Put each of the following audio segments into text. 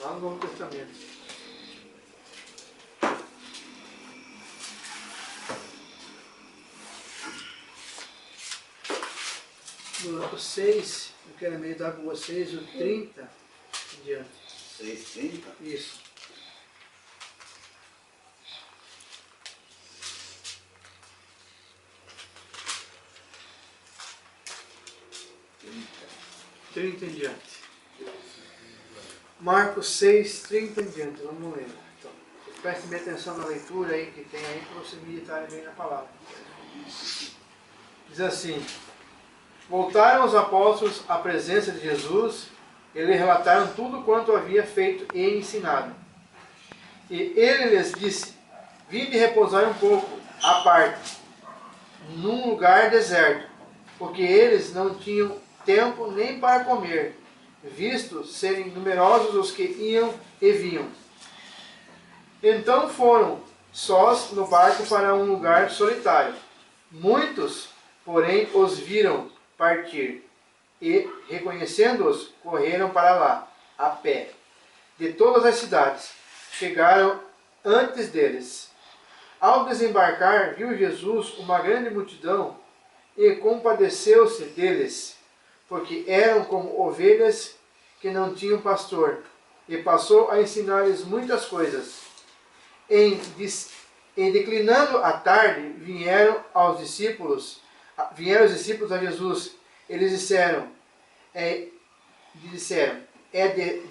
Lá no Novo Testamento. O 6, eu quero meditar com vocês, o 30 em diante. 6:30? Isso. Trinta em diante. Marcos 6, 30 em diante. Vamos ler. Então, prestem bem atenção na leitura aí que tem aí para vocês meditarem bem na palavra. Diz assim: voltaram os apóstolos à presença de Jesus e lhe relataram tudo quanto havia feito e ensinado. E ele lhes disse: vinde repousar um pouco à parte, num lugar deserto, porque eles não tinham tempo nem para comer, visto serem numerosos os que iam e vinham. Então foram sós no barco para um lugar solitário. Muitos, porém, os viram partir e, reconhecendo-os, correram para lá, a pé. De todas as cidades, chegaram antes deles. Ao desembarcar, viu Jesus uma grande multidão e compadeceu-se deles, porque eram como ovelhas que não tinham pastor, e passou a ensinar-lhes muitas coisas. Em declinando a tarde, vieram os discípulos a Jesus. Eles disseram, é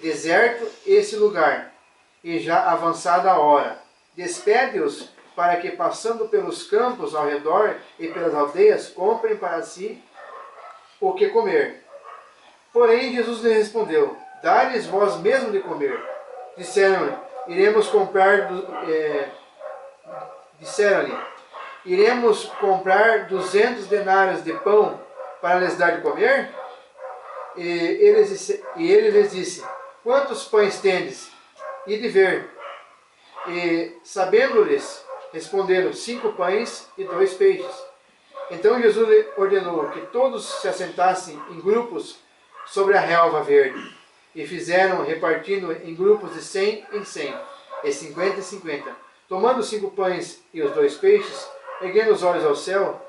deserto esse lugar, e já avançada a hora. Despede-os, para que, passando pelos campos ao redor e pelas aldeias, comprem para si o que comer. Porém, Jesus lhe respondeu: dá-lhes vós mesmo de comer. Disseram-lhe: iremos comprar 200 denários de pão para lhes dar de comer? E ele lhes disse: quantos pães tendes? E de ver. E, sabendo-lhes, responderam: 5 pães e 2 peixes. Então Jesus lhe ordenou que todos se assentassem em grupos sobre a relva verde. E fizeram, repartindo em grupos de 100 em 100, e 50 em 50. Tomando os 5 pães e os 2 peixes, erguendo os olhos ao céu,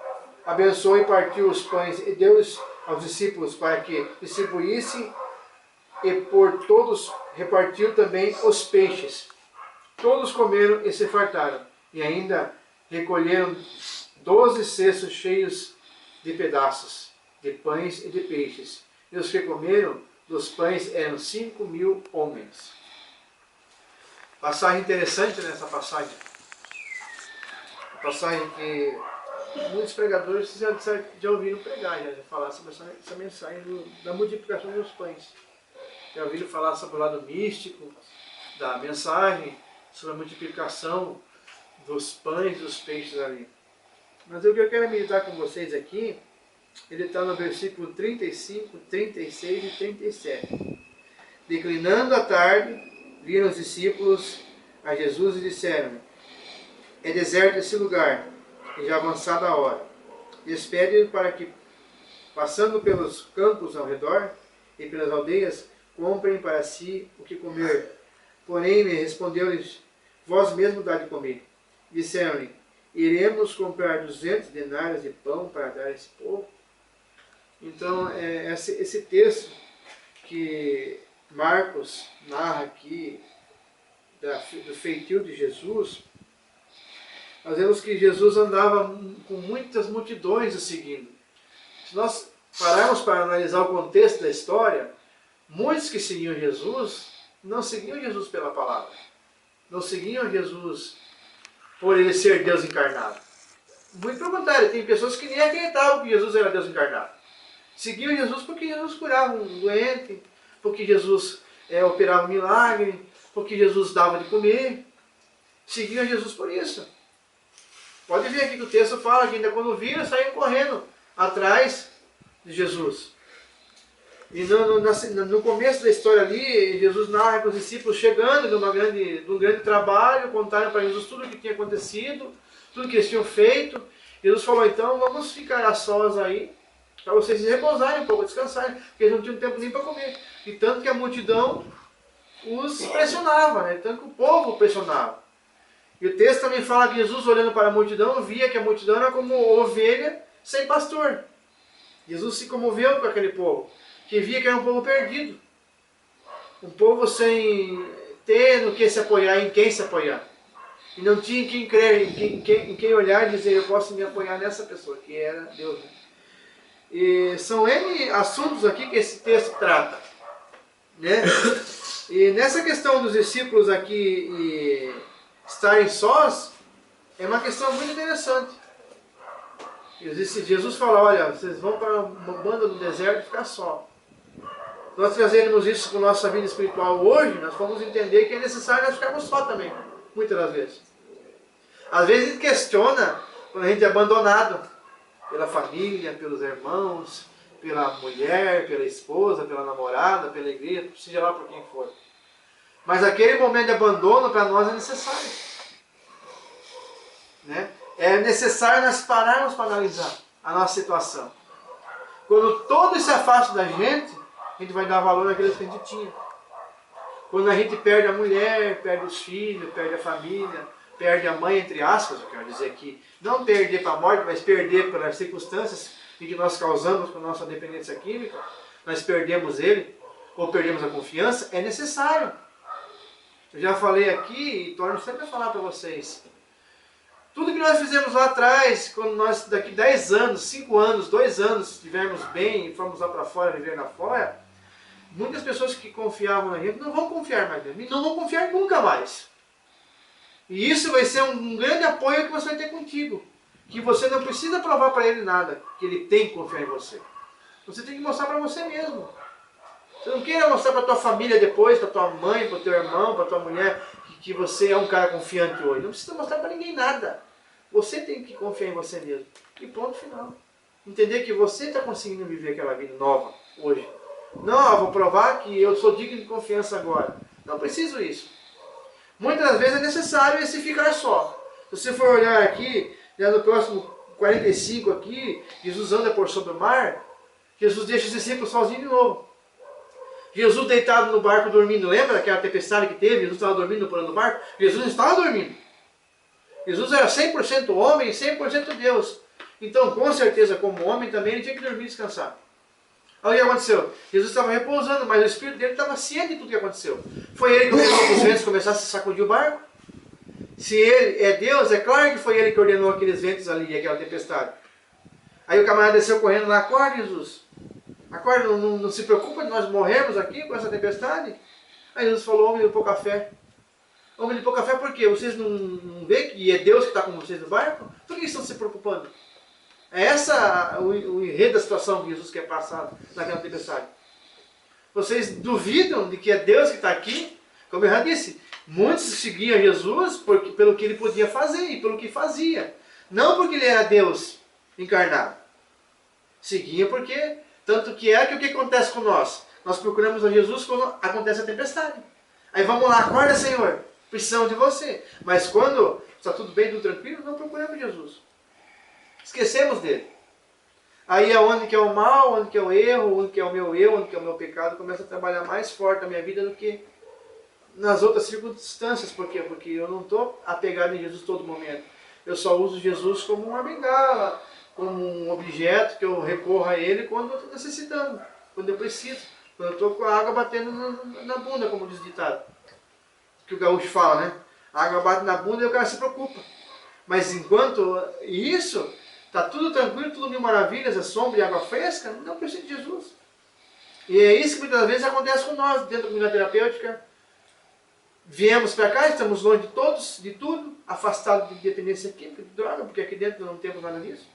abençoou e partiu os pães e deu-os aos discípulos para que distribuíssem, e por todos repartiu também os peixes. Todos comeram e se fartaram, e ainda recolheram 12 cestos cheios de pedaços, de pães e de peixes. E os que comeram dos pães eram 5.000 homens. Passagem interessante nessa passagem. A passagem que muitos pregadores já ouviram pregar, já falar sobre essa mensagem da multiplicação dos pães. Já ouviram falar sobre o lado místico da mensagem, sobre a multiplicação dos pães e dos peixes ali. Mas o que eu quero meditar com vocês aqui, ele está no versículo 35, 36 e 37. Declinando a tarde, viram os discípulos a Jesus e disseram: é deserto esse lugar, e já avançada a hora. Despede-o para que, passando pelos campos ao redor e pelas aldeias, comprem para si o que comer. Porém, me respondeu-lhes: vós mesmo dá de comer. Disseram-lhe: iremos comprar 200 denários de pão para dar a esse povo? Então, esse texto que Marcos narra aqui, do feitio de Jesus, nós vemos que Jesus andava com muitas multidões o seguindo. Se nós pararmos para analisar o contexto da história, muitos que seguiam Jesus não seguiam Jesus pela palavra. Não seguiam Jesus por ele ser Deus encarnado. Muito pelo contrário, tem pessoas que nem acreditavam que Jesus era Deus encarnado. Seguiam Jesus porque Jesus curava um doente, porque Jesus operava um milagre, porque Jesus dava de comer. Seguiam Jesus por isso. Pode ver aqui que o texto fala que ainda quando viram, saíam correndo atrás de Jesus. E no começo da história ali, Jesus narra com os discípulos chegando de um grande trabalho, contaram para Jesus tudo o que tinha acontecido, tudo que eles tinham feito. Jesus falou: então vamos ficar a sós aí, para vocês se repousarem um pouco, descansarem, porque eles não tinham tempo nem para comer. E tanto que a multidão os pressionava, né? Tanto que o povo pressionava. E o texto também fala que Jesus, olhando para a multidão, via que a multidão era como ovelha sem pastor. Jesus se comoveu com aquele povo, que via que era um povo perdido. Um povo sem ter no que se apoiar, em quem se apoiar. E não tinha em quem crer, em quem olhar e dizer, eu posso me apoiar nessa pessoa, que era Deus. Né? E são N assuntos aqui que esse texto trata. Né? E nessa questão dos discípulos aqui estarem sós, é uma questão muito interessante. Jesus fala, olha, vocês vão para uma banda no deserto e ficar só. Nós trazemos isso para a nossa vida espiritual hoje, nós vamos entender que é necessário nós ficarmos só também, muitas das vezes. Às vezes a gente questiona quando a gente é abandonado pela família, pelos irmãos, pela mulher, pela esposa, pela namorada, pela igreja, seja lá por quem for. Mas aquele momento de abandono para nós é necessário. Né? É necessário nós pararmos para analisar a nossa situação. Quando todos se afastam da gente, a gente vai dar valor naqueles que a gente tinha. Quando a gente perde a mulher, perde os filhos, perde a família, perde a mãe, entre aspas, eu quero dizer aqui, não perder para a morte, mas perder pelas circunstâncias em que nós causamos com a nossa dependência química, nós perdemos ele, ou perdemos a confiança, é necessário. Eu já falei aqui e torno sempre a falar para vocês. Tudo que nós fizemos lá atrás, quando nós daqui 10 anos, 5 anos, 2 anos, estivermos bem e formos lá para fora, viver lá fora, muitas pessoas que confiavam na gente não vão confiar mais nele, não vão confiar nunca mais. E isso vai ser um grande apoio que você vai ter contigo. Que você não precisa provar para ele nada, que ele tem que confiar em você. Você tem que mostrar para você mesmo. Você não queira mostrar para tua família depois, para tua mãe, para teu irmão, para tua mulher, que você é um cara confiante hoje. Não precisa mostrar para ninguém nada. Você tem que confiar em você mesmo. E ponto final. Entender que você está conseguindo viver aquela vida nova hoje. Não, eu vou provar que eu sou digno de confiança agora. Não preciso isso. Muitas vezes é necessário esse ficar só. Se você for olhar aqui, já no próximo 45 aqui, Jesus anda por sobre o mar, Jesus deixa os discípulos sozinhos de novo. Jesus deitado no barco dormindo, lembra daquela tempestade que teve? Jesus estava dormindo no porão do barco? Jesus não estava dormindo. Jesus era 100% homem e 100% Deus. Então, com certeza, como homem também, ele tinha que dormir e descansar. Aí o que aconteceu? Jesus estava repousando, mas o espírito dele estava ciente de tudo o que aconteceu. Foi ele que ordenou que os ventos começassem a sacudir o barco? Se ele é Deus, é claro que foi ele que ordenou aqueles ventos ali, aquela tempestade. Aí o camarada desceu correndo lá, acorda Jesus. Acorda, não se preocupa de nós morrermos aqui com essa tempestade? Aí Jesus falou, homem de pouca fé. Homem de pouca fé por quê? Vocês não veem que é Deus que está com vocês no barco? Por que estão se preocupando? É essa o enredo da situação que Jesus quer passar naquela tempestade. Vocês duvidam de que é Deus que está aqui? Como eu já disse, muitos seguiam Jesus pelo que ele podia fazer e pelo que fazia. Não porque ele era Deus encarnado. Seguiam porque, tanto que é que o que acontece com nós? Nós procuramos a Jesus quando acontece a tempestade. Aí vamos lá, acorda Senhor, precisamos de você. Mas quando está tudo bem, tudo tranquilo, não procuramos Jesus. Esquecemos dele. Aí é onde que é o mal, onde que é o erro, onde que é o meu eu, onde que é o meu pecado, começa a trabalhar mais forte na minha vida do que nas outras circunstâncias. Por quê? Porque eu não estou apegado em Jesus todo momento. Eu só uso Jesus como uma bengala, como um objeto que eu recorro a ele quando eu estou necessitando, quando eu preciso, quando eu estou com a água batendo na bunda, como diz o ditado. Que o gaúcho fala, né? A água bate na bunda e o cara se preocupa. Mas enquanto isso, está tudo tranquilo, tudo mil maravilhas, é sombra e água fresca, não precisa de Jesus. E é isso que muitas vezes acontece com nós, dentro da comunidade terapêutica. Viemos para cá, estamos longe de todos, de tudo, afastados de dependência química, de droga, porque aqui dentro não temos nada disso.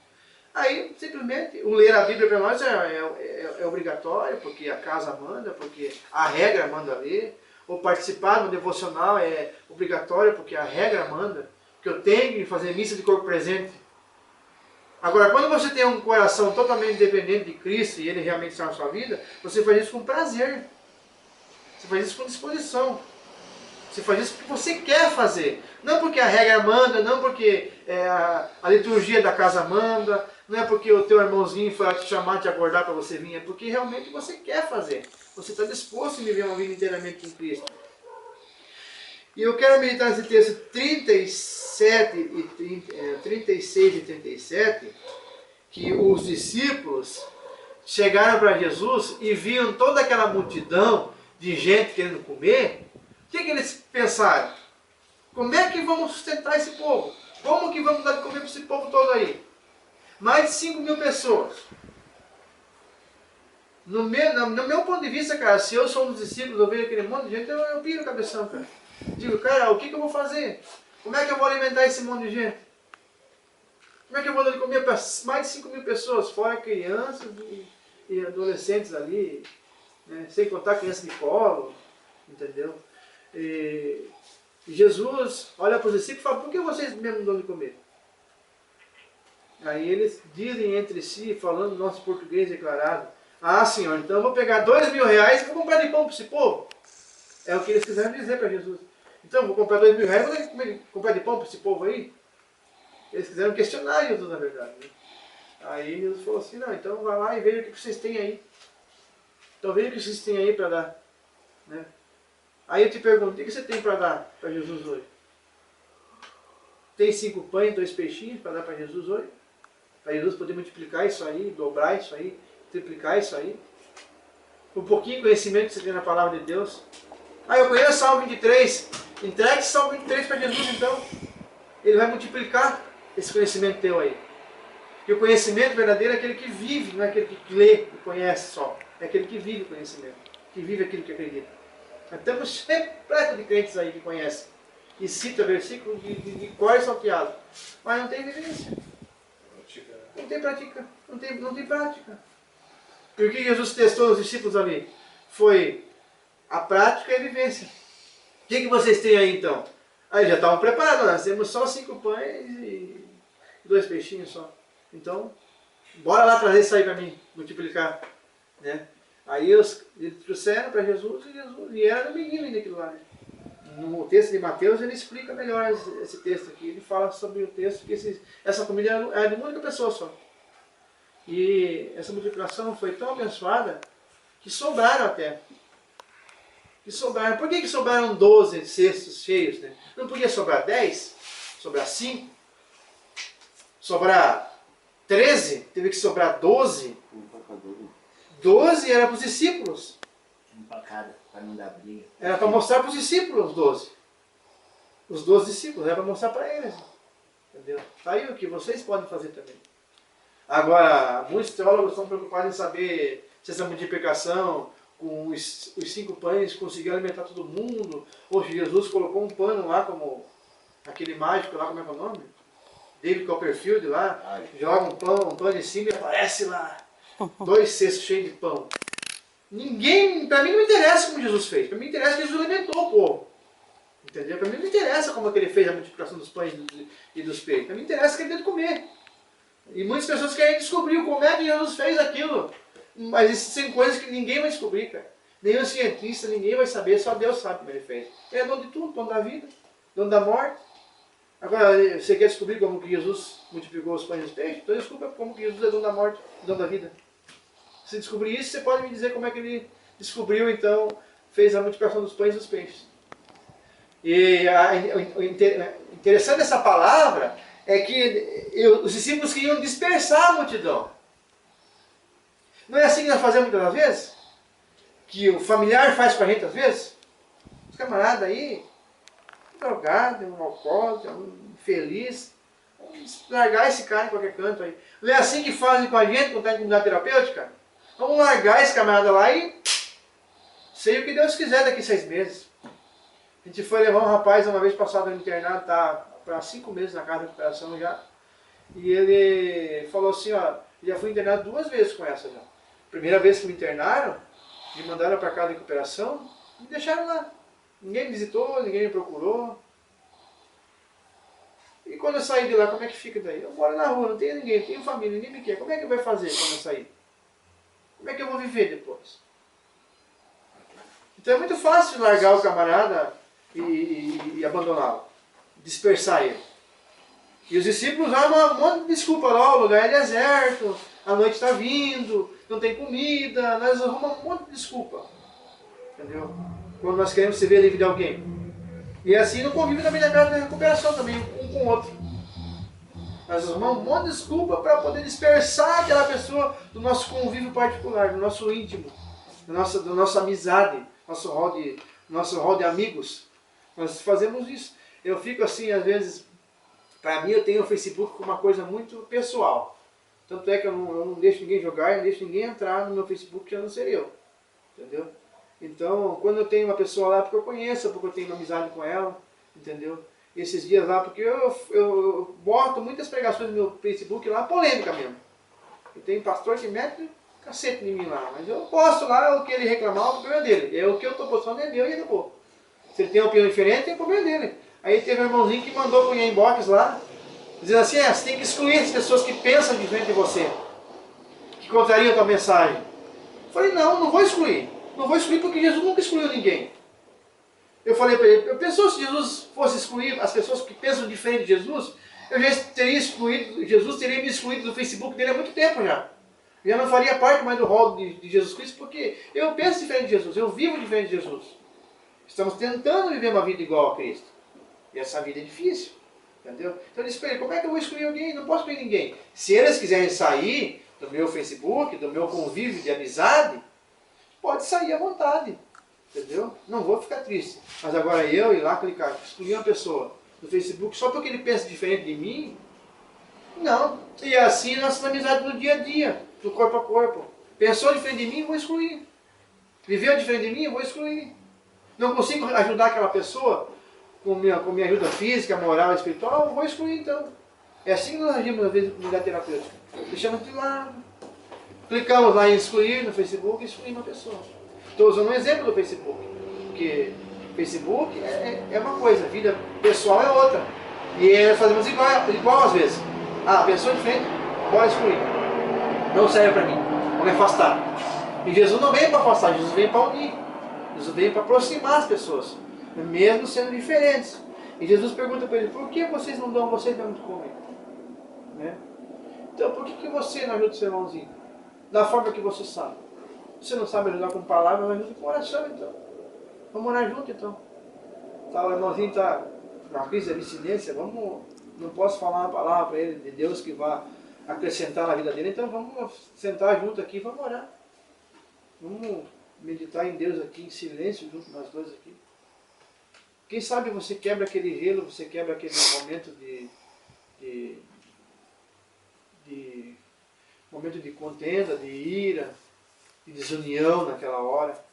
Aí, simplesmente, o ler a Bíblia para nós é obrigatório, porque a casa manda, porque a regra manda ler. Ou participar do devocional é obrigatório, porque a regra manda. Que eu tenho que fazer missa de corpo presente. Agora, quando você tem um coração totalmente dependente de Cristo e Ele realmente está na sua vida, você faz isso com prazer. Você faz isso com disposição. Você faz isso porque você quer fazer. Não porque a regra manda, não porque a liturgia da casa manda, não é porque o teu irmãozinho foi lá te chamar, te acordar para você vir, é porque realmente você quer fazer. Você está disposto a viver uma vida inteiramente com Cristo. E eu quero meditar nesse texto 36 e 37, que os discípulos chegaram para Jesus e viam toda aquela multidão de gente querendo comer. O que eles pensaram? Como é que vamos sustentar esse povo? Como que vamos dar de comer para esse povo todo aí? Mais de 5.000 pessoas. No meu ponto de vista, cara, se eu sou um dos discípulos, eu vejo aquele monte de gente, eu piro o cabeção, cara. Digo, cara, o que eu vou fazer? Como é que eu vou alimentar esse monte de gente? Como é que eu vou dar de comer para mais de 5.000 pessoas, fora crianças e adolescentes ali, né? Sem contar crianças de colo, entendeu? E Jesus olha para os discípulos e fala, por que vocês mesmo não dão de comer? Aí eles dizem entre si, falando nosso português declarado, ah, Senhor, então eu vou pegar R$2.000 e vou comprar de pão para esse povo. É o que eles quiseram dizer para Jesus. Então, eu vou comprar R$2.000 e vou comprar de pão para esse povo aí? Eles quiseram questionar Jesus, na verdade. Né? Aí Jesus falou assim, não, então vai lá e veja o que vocês têm aí. Então veja o que vocês têm aí para dar. Né? Aí eu te pergunto, o que você tem para dar para Jesus hoje? Tem 5 pães, 2 peixinhos para dar para Jesus hoje? Para Jesus poder multiplicar isso aí, dobrar isso aí, triplicar isso aí. Um pouquinho de conhecimento que você tem na palavra de Deus. Ah, eu conheço o Salmo 23. Entregue esse Salmo 23 para Jesus então. Ele vai multiplicar esse conhecimento teu aí. E o conhecimento verdadeiro é aquele que vive, não é aquele que lê e conhece só. É aquele que vive o conhecimento. Que vive aquilo que acredita. Nós estamos repleto de crentes aí que conhecem. E cita versículos de cor salteado. Mas não tem vivência. Não tem prática. Não tem prática. E o que Jesus testou os discípulos ali? Foi a prática e a vivência. O que vocês têm aí então? Aí já estavam preparados, nós temos só 5 pães e 2 peixinhos só. Então, bora lá trazer isso aí para mim, multiplicar. Né? Aí eles trouxeram para Jesus e era no menino ainda aquilo lá. Né? No texto de Mateus ele explica melhor esse texto aqui. Ele fala sobre o texto que essa comida era de uma única pessoa só. E essa multiplicação foi tão abençoada que sobraram até. Que sobraram. Por que sobraram 12 cestos cheios? Né? Não podia sobrar 10? Sobrar 5? Sobrar 13? Teve que sobrar 12? 12 era para os discípulos. Para não dar briga. Era para mostrar para os discípulos os 12. Os 12 discípulos, era para mostrar para eles. Entendeu? Está aí o que vocês podem fazer também. Agora, muitos teólogos estão preocupados em saber se essa multiplicação com os 5 pães conseguiu alimentar todo mundo, ou Jesus colocou um pano lá, como aquele mágico lá, como é que é o nome? David Copperfield lá, joga um pano em cima e aparece lá 2 cestos cheios de pão. Para mim não interessa como Jesus fez, para mim interessa que Jesus alimentou o povo. Entendeu? Para mim não interessa como é que ele fez a multiplicação dos pães e dos peixes, para mim interessa que ele deu de comer. E muitas pessoas querem descobrir como é que Jesus fez aquilo. Mas isso são coisas que ninguém vai descobrir, cara. Nenhum cientista, ninguém vai saber, só Deus sabe como ele fez. Ele é dono de tudo, dono da vida, dono da morte. Agora, você quer descobrir como que Jesus multiplicou os pães e os peixes? Então desculpa como que Jesus é dono da morte, dono da vida. Se descobrir isso, você pode me dizer como é que ele descobriu, então, fez a multiplicação dos pães e dos peixes. E o interessante dessa palavra é que os discípulos queriam dispersar a multidão. Não é assim que nós fazemos muitas vezes? Que o familiar faz com a gente às vezes? Os camaradas aí, um drogado, um alcoólatra, um infeliz, vamos largar esse cara em qualquer canto aí. Não é assim que fazem com a gente quando está em comunidade terapêutica? Vamos largar esse camarada lá e sei o que Deus quiser daqui 6 meses. A gente foi levar um rapaz uma vez passado no internado, está para 5 meses na casa de recuperação já. E ele falou assim, ó, já fui internado 2 vezes com essa já. Primeira vez que me internaram, me mandaram para casa de recuperação, me deixaram lá. Ninguém me visitou, ninguém me procurou. E quando eu sair de lá, como é que fica daí? Eu moro na rua, não tenho ninguém, não tenho família, ninguém me quer. Como é que vai fazer quando eu sair? Como é que eu vou viver depois? Então é muito fácil largar o camarada e abandoná-lo, dispersar ele. E os discípulos armam um monte de desculpa lá, o lugar é deserto, a noite está vindo, não tem comida, nós arrumamos um monte de desculpa. Entendeu? Quando nós queremos se ver livre de alguém. E assim no convívio também na casa da recuperação também, um com o outro. Nós arrumamos um monte de desculpa para poder dispersar aquela pessoa do nosso convívio particular, do nosso íntimo, da nossa amizade, nosso hall de amigos. Nós fazemos isso. Eu fico assim, às vezes, para mim eu tenho o Facebook como uma coisa muito pessoal. Tanto é que eu não deixo ninguém jogar, eu não deixo ninguém entrar no meu Facebook que eu não ser eu. Entendeu? Então, quando eu tenho uma pessoa lá, porque eu conheço, porque eu tenho uma amizade com ela, entendeu? Esses dias lá, porque eu boto muitas pregações no meu Facebook lá, polêmica mesmo. E tem pastor que mete cacete em mim lá, mas eu posto lá o que ele reclamar, o problema dele. É o que eu estou postando é meu e acabou. Se ele tem uma opinião diferente, é o problema dele. Aí teve um irmãozinho que mandou para o inbox lá, dizendo assim, você tem que excluir as pessoas que pensam diferente de você, que contrariam a tua mensagem. Eu falei, não vou excluir. Não vou excluir porque Jesus nunca excluiu ninguém. Eu falei para ele, pensou se Jesus fosse excluir as pessoas que pensam diferente de Jesus, eu já teria excluído, Jesus teria me excluído do Facebook dele há muito tempo já. Eu já não faria parte mais do rol de Jesus Cristo, porque eu penso diferente de Jesus, eu vivo diferente de Jesus. Estamos tentando viver uma vida igual a Cristo. E essa vida é difícil. Entendeu? Então eu disse para ele, como é que eu vou excluir alguém? Não posso excluir ninguém. Se eles quiserem sair do meu Facebook, do meu convívio de amizade, pode sair à vontade. Entendeu? Não vou ficar triste. Mas agora eu ir lá clicar, excluir uma pessoa do Facebook só porque ele pensa diferente de mim? Não. E assim nossa amizade no dia a dia, do corpo a corpo. Pensou diferente de mim, vou excluir. Viveu diferente de mim, vou excluir. Não consigo ajudar aquela pessoa com minha ajuda física, moral, espiritual, vou excluir então. É assim que nós agimos às vezes na comunidade terapêutica. Deixamos de lado. Clicamos lá em excluir no Facebook e excluímos uma pessoa. Estou usando um exemplo do Facebook. Porque Facebook é uma coisa, a vida pessoal é outra. E fazemos igual às vezes. A pessoa é diferente, bora excluir. Não serve para mim. Vou me afastar. E Jesus não veio para afastar, Jesus veio para unir. Jesus veio para aproximar as pessoas, mesmo sendo diferentes. E Jesus pergunta para ele, por que vocês não dão de comer? Né? Então, por que você não ajuda o seu irmãozinho? Da forma que você sabe. Você não sabe ajudar com palavras, mas ajuda com oração então. Vamos orar junto então. Tá, o irmãozinho está na crise de abstinência, não posso falar uma palavra para ele de Deus que vá acrescentar na vida dele, então vamos sentar junto aqui e vamos orar. Vamos meditar em Deus aqui, em silêncio, junto nós dois aqui. Quem sabe você quebra aquele gelo, você quebra aquele momento momento de contenda, de ira, de desunião naquela hora.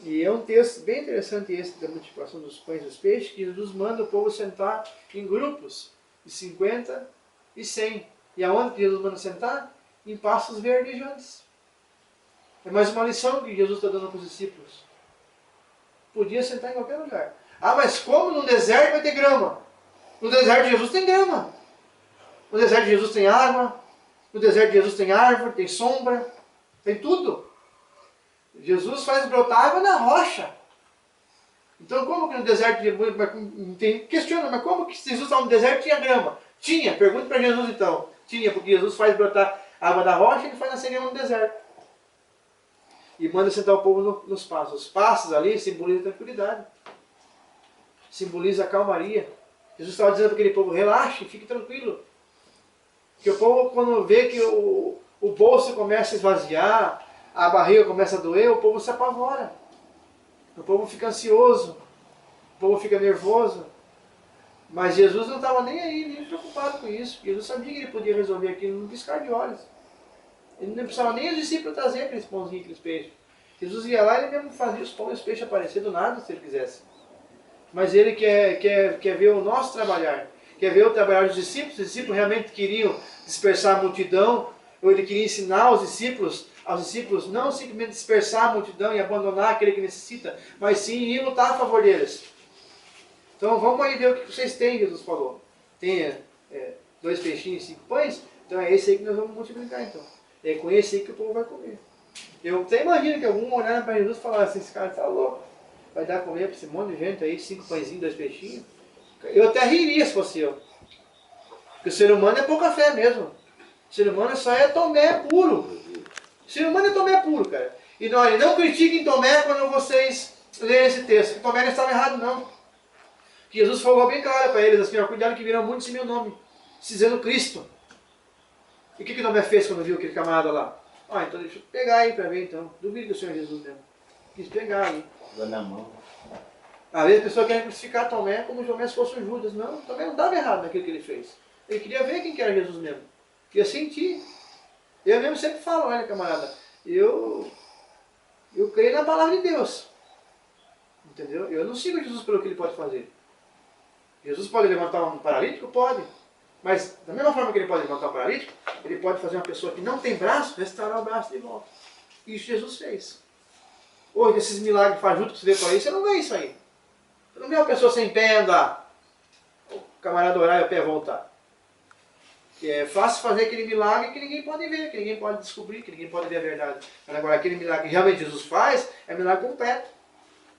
E é um texto bem interessante esse da multiplicação dos pães e dos peixes, que Jesus manda o povo sentar em grupos de 50 e 100. E aonde Jesus manda sentar? Em pastos verdejantes. É mais uma lição que Jesus está dando para os discípulos. Podia sentar em qualquer lugar. Ah, mas como no deserto vai ter grama? No deserto de Jesus tem grama. No deserto de Jesus tem água. No deserto de Jesus tem árvore, tem sombra. Tem tudo. Jesus faz brotar água na rocha. Então como que no deserto de Jesus... Questiona, mas como que Jesus estava no deserto e tinha grama? Tinha, pergunta para Jesus então. Tinha, porque Jesus faz brotar água da rocha e ele faz nascer grama no deserto. E manda sentar o povo nos pastos. Os pastos ali simbolizam a tranquilidade. Simboliza a calmaria. Jesus estava dizendo para aquele povo, relaxe, fique tranquilo. Porque o povo, quando vê que o bolso começa a esvaziar, a barriga começa a doer, o povo se apavora. O povo fica ansioso. O povo fica nervoso. Mas Jesus não estava nem aí, nem preocupado com isso. Jesus sabia que ele podia resolver aquilo num piscar de olhos. Ele não precisava nem os discípulos trazer aqueles pãozinhos, aqueles peixes. Jesus ia lá e ele mesmo fazia os pães e os peixes aparecer do nada, se ele quisesse. Mas ele quer ver o nosso trabalhar. Quer ver o trabalhar dos discípulos. Os discípulos realmente queriam dispersar a multidão. Ou ele queria ensinar aos discípulos não simplesmente dispersar a multidão e abandonar aquele que necessita, mas sim ir lutar a favor deles. Então vamos aí ver o que vocês têm, Jesus falou. Tem 2 peixinhos e 5 pães, então é esse aí que nós vamos multiplicar então. É com esse aí que o povo vai comer. Eu até imagino que algum olhar para Jesus e falar assim, esse cara está louco. Vai dar a comer para esse monte de gente aí, 5 pãezinhos, 2 peixinhos. Eu até riria se fosse eu. Porque o ser humano é pouca fé mesmo. O ser humano só é Tomé puro. O ser humano é Tomé puro, cara. E não critiquem Tomé quando vocês lerem esse texto, que Tomé não estava errado não. Que Jesus falou bem claro para eles, assim, ó, cuidado que virão muitos em meu nome, dizendo Cristo. E o que Tomé fez quando viu aquele camarada lá? Ah, então deixa eu pegar aí para ver então. Duvido que o Senhor Jesus mesmo. Quis pegar aí. Dou na mão. Às vezes a pessoa quer crucificar Tomé como se Tomé fosse um Judas. Não, Tomé não estava errado naquilo que ele fez. Ele queria ver quem que era Jesus mesmo. Queria sentir. Eu mesmo sempre falo, olha camarada, eu creio na palavra de Deus. Entendeu? Eu não sigo Jesus pelo que ele pode fazer. Jesus pode levantar um paralítico? Pode. Mas da mesma forma que ele pode levantar um paralítico, ele pode fazer uma pessoa que não tem braço, restaurar o braço de volta. Isso Jesus fez. Hoje, esses milagres fajutos que você vê por aí, você não vê isso aí. Você não vê uma pessoa sem pé andar. O camarada orar e o pé voltar. Que é fácil fazer aquele milagre que ninguém pode ver, que ninguém pode descobrir, que ninguém pode ver a verdade. Mas agora aquele milagre que realmente Jesus faz, é milagre completo.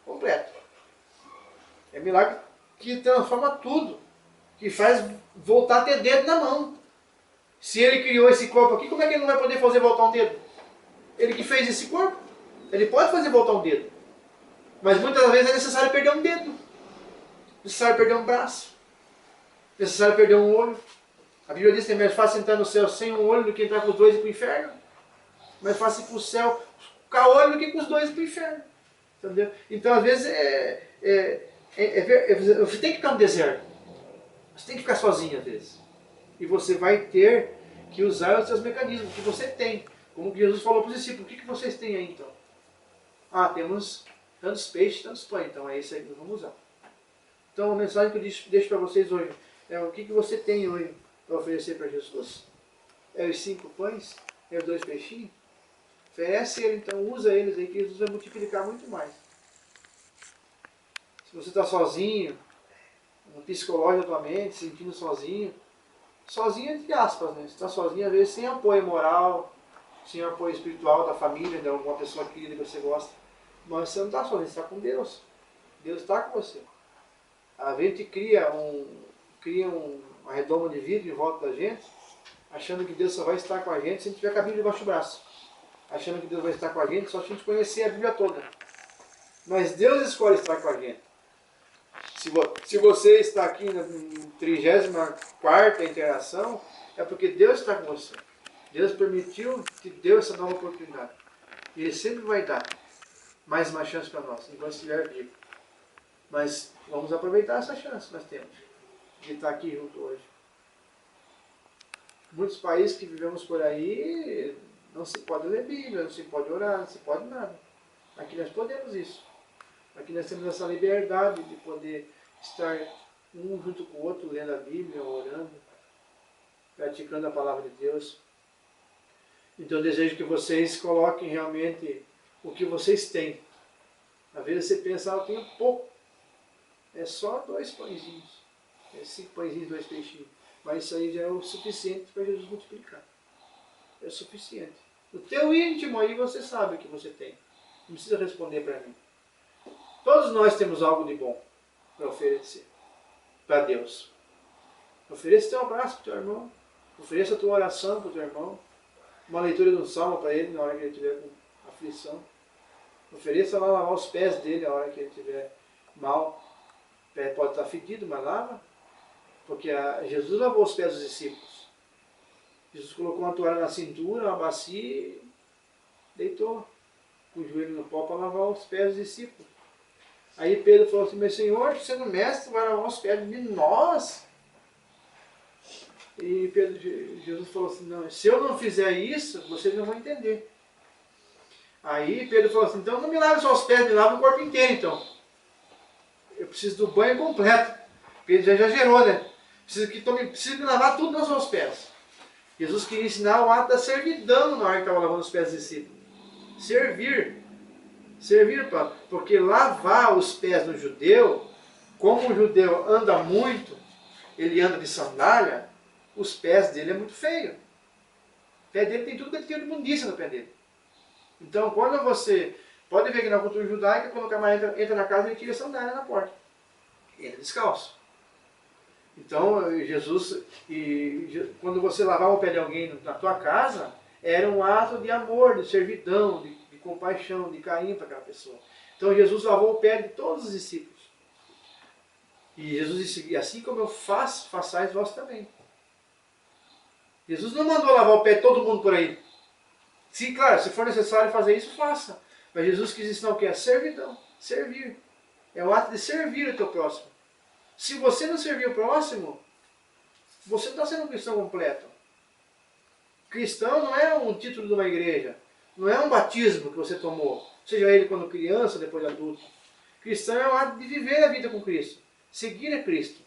Completo. É milagre que transforma tudo. Que faz voltar a ter dedo na mão. Se ele criou esse corpo aqui, como é que ele não vai poder fazer voltar um dedo? Ele que fez esse corpo, ele pode fazer voltar um dedo. Mas muitas vezes é necessário perder um dedo. Necessário perder um braço. Necessário perder um olho. A Bíblia diz que é mais fácil entrar no céu sem um olho do que entrar com os dois e ir para o inferno. Mais fácil ir para o céu com o olho do que com os dois e ir para o inferno. Entendeu? Então, às vezes, você tem que ficar no deserto. Você tem que ficar sozinho, às vezes. E você vai ter que usar os seus mecanismos que você tem. Como Jesus falou para os discípulos, o que vocês têm aí, então? Ah, temos tantos peixes, tantos pães. Então, é isso aí que nós vamos usar. Então, a mensagem que eu deixo para vocês hoje é o que você tem hoje para oferecer para Jesus? É os 5 pães? É os 2 peixinhos? Oferece ele, então usa eles aí que Jesus vai multiplicar muito mais. Se você está sozinho, no psicológico da tua mente, se sentindo sozinho entre aspas, né? Você está sozinho às vezes sem apoio moral, sem apoio espiritual da família, de alguma pessoa querida que você gosta. Mas você não está sozinho, você está com Deus. Deus está com você. A gente cria uma redoma de vidro em volta da gente, achando que Deus só vai estar com a gente se a gente tiver com a Bíblia debaixo do braço. Achando que Deus vai estar com a gente só se a gente conhecer a Bíblia toda. Mas Deus escolhe estar com a gente. Se você está aqui na 34ª interação, é porque Deus está com você. Deus permitiu que deu essa nova oportunidade. E Ele sempre vai dar mais uma chance para nós, enquanto estiver vivo. Mas vamos aproveitar essa chance que nós temos de estar aqui junto hoje. Muitos países que vivemos por aí, não se pode ler Bíblia, não se pode orar, não se pode nada. Aqui nós podemos isso. Aqui nós temos essa liberdade de poder estar um junto com o outro, lendo a Bíblia, orando, praticando a palavra de Deus. Então eu desejo que vocês coloquem realmente o que vocês têm. Às vezes você pensa, eu tenho pouco. É só 2 pãezinhos. É 5 pãezinhos, 2 peixinhos. Mas isso aí já é o suficiente para Jesus multiplicar. É o suficiente. No teu íntimo aí você sabe o que você tem. Não precisa responder para mim. Todos nós temos algo de bom para oferecer para Deus. Ofereça teu abraço para o teu irmão. Ofereça a tua oração para o teu irmão. Uma leitura de um salmo para ele na hora que ele estiver com aflição. Ofereça lá lavar os pés dele na hora que ele estiver mal. O pé pode estar fedido, mas lava. Porque Jesus lavou os pés dos discípulos. Jesus colocou uma toalha na cintura, uma bacia e deitou com o joelho no pó para lavar os pés dos discípulos. Aí Pedro falou assim, meu Senhor, sendo mestre, vai lavar os pés de nós? E Jesus falou assim, não, se eu não fizer isso, vocês não vão entender. Aí Pedro falou assim, então não me lave só os pés, me lave o corpo inteiro então. Eu preciso do banho completo. Pedro já exagerou, né? Preciso me lavar tudo nos meus pés. Jesus queria ensinar o ato da servidão na hora que estava lavando os pés dos discípulos. Servir, porque lavar os pés do judeu, como o judeu anda muito, ele anda de sandália, os pés dele é muito feio. O pé dele tem tudo que ele tem de imundícia no pé dele. Então, quando você... Pode ver que na cultura judaica, quando o camarada entra na casa, ele tira a sandália na porta. Ele é descalço. Então, quando você lavava o pé de alguém na tua casa, era um ato de amor, de servidão, de compaixão, de carinho para aquela pessoa. Então Jesus lavou o pé de todos os discípulos. E Jesus disse, e assim como eu faço, façais vós também. Jesus não mandou lavar o pé de todo mundo por aí. Sim, claro, se for necessário fazer isso, faça. Mas Jesus quis ensinar o que? A servidão. Servir. É o ato de servir o teu próximo. Se você não servir o próximo, você não está sendo um cristão completo. Cristão não é um título de uma igreja. Não é um batismo que você tomou. Seja ele quando criança, depois adulto. Cristão é o ato de viver a vida com Cristo. Seguir a Cristo.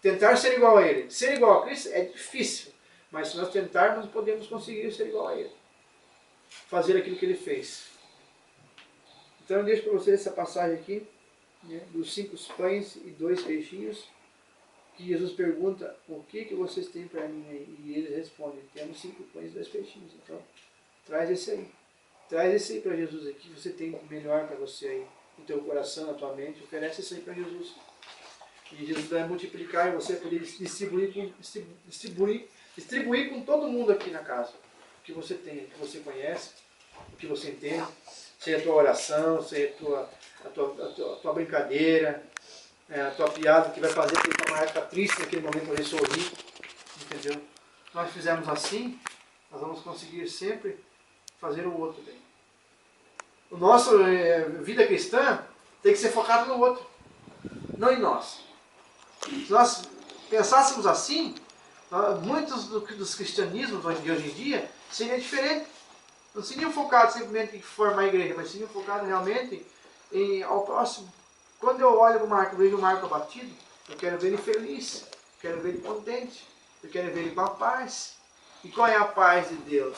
Tentar ser igual a Ele. Ser igual a Cristo é difícil. Mas se nós tentarmos, podemos conseguir ser igual a Ele. Fazer aquilo que Ele fez. Então eu deixo para vocês essa passagem aqui, né, dos 5 pães e 2 peixinhos, que Jesus pergunta, o que vocês têm para mim aí? E eles respondem, temos 5 pães e 2 peixinhos. Então, traz esse aí. Traz esse aí para Jesus aqui, que você tem melhor para você aí, no teu coração, na tua mente, oferece isso aí para Jesus. E Jesus vai multiplicar e você poder distribuir com todo mundo aqui na casa. O que você tem, o que você conhece, o que você entende, seja a tua oração, seja a tua brincadeira, a tua piada que vai fazer aquele camarada ficar triste naquele momento para ele sorrir. Entendeu? Se nós fizermos assim, nós vamos conseguir sempre fazer o outro bem. O nosso vida cristã tem que ser focado no outro, não em nós. Se nós pensássemos assim, muitos dos cristianismos de hoje em dia seriam diferentes. Não seriam focados simplesmente em formar a igreja, mas seriam focados realmente ao próximo. Quando eu olho para o Marco, vejo o Marco abatido, eu quero ver ele feliz, quero ver ele contente, eu quero ver ele com a paz. E qual é a paz de Deus?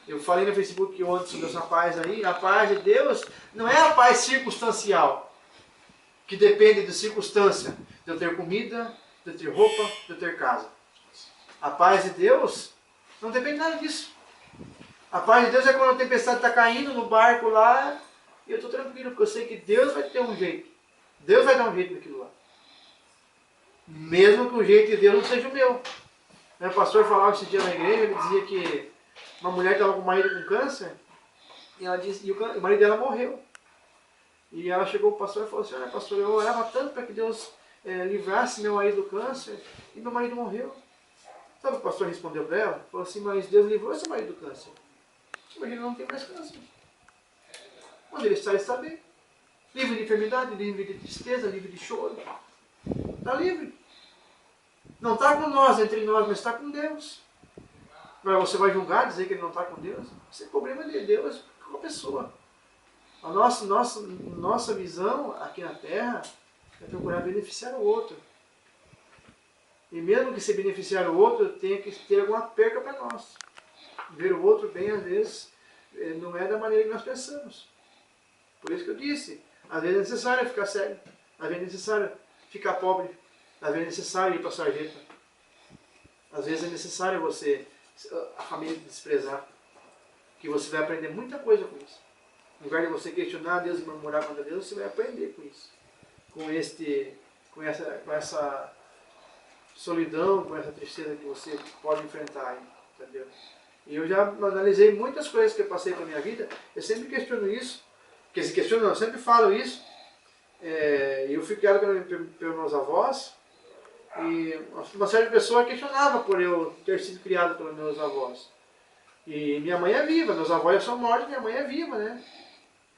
Eu falei no Facebook ontem sobre essa paz aí. A paz de Deus não é a paz circunstancial, que depende de circunstância, de eu ter comida, de eu ter roupa, de eu ter casa. A paz de Deus não depende nada disso. A paz de Deus é quando a tempestade está caindo no barco lá, e eu estou tranquilo, porque eu sei que Deus vai ter um jeito. Deus vai dar um jeito naquilo lá. Mesmo que o jeito de Deus não seja o meu. O pastor falava esse dia na igreja, ele dizia que uma mulher estava com o marido com câncer, e o marido dela morreu. E ela chegou para o pastor e falou assim, olha pastor, eu orava tanto para que Deus livrasse meu marido do câncer, e meu marido morreu. Sabe o que o pastor respondeu para ela? Falou assim, mas Deus livrou seu marido do câncer. Mas ele não tem mais câncer. Quando ele está bem. Livre de enfermidade, livre de tristeza, livre de choro. Está livre. Não está com nós, entre nós, mas está com Deus. Mas você vai julgar, dizer que ele não está com Deus? Isso é problema de Deus com a pessoa. A nossa visão aqui na Terra é procurar beneficiar o outro. E mesmo que se beneficiar o outro, tenha que ter alguma perca para nós. Ver o outro bem, às vezes, não é da maneira que nós pensamos. Por isso que eu disse, às vezes é necessário ficar cego, às vezes é necessário ficar pobre, às vezes é necessário ir para a sarjeta, às vezes é necessário a família desprezar, que você vai aprender muita coisa com isso. Em lugar de você questionar Deus e murmurar contra Deus, você vai aprender com isso. Com essa solidão, com essa tristeza que você pode enfrentar, entendeu? E eu já analisei muitas coisas que eu passei na minha vida, eu sempre questiono isso, eu sempre falo isso. Eu fui criado pelos meus avós, e uma série de pessoas questionava por eu ter sido criado pelos meus avós. E minha mãe é viva, meus avós já são mortos, minha mãe é viva, né?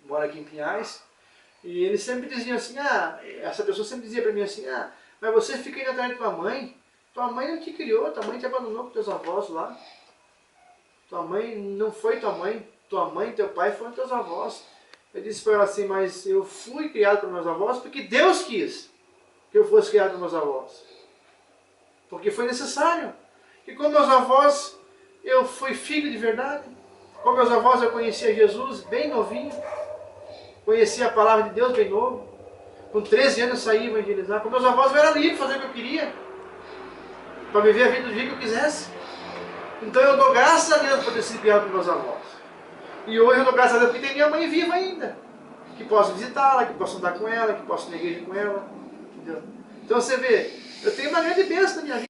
Mora aqui em Pinhais. E eles sempre diziam assim, essa pessoa sempre dizia para mim assim, mas você fica indo atrás de tua mãe não te criou, tua mãe te abandonou com teus avós lá. Tua mãe não foi tua mãe e teu pai foram teus avós. Eu disse para ela assim, mas eu fui criado pelos meus avós porque Deus quis que eu fosse criado pelos meus avós. Porque foi necessário. E com meus avós eu fui filho de verdade. Com meus avós eu conhecia Jesus bem novinho. Conhecia a palavra de Deus bem novo. Com 13 anos eu saí evangelizar. Com meus avós eu era livre, fazer o que eu queria. Para viver a vida do jeito que eu quisesse. Então eu dou graças a Deus por ter sido criado pelos meus avós. E hoje eu dou graças a Deus porque tem minha mãe viva ainda. Que posso visitá-la, que posso andar com ela, que posso ir na igreja com ela. Entendeu? Então você vê, eu tenho uma grande bênção na minha vida.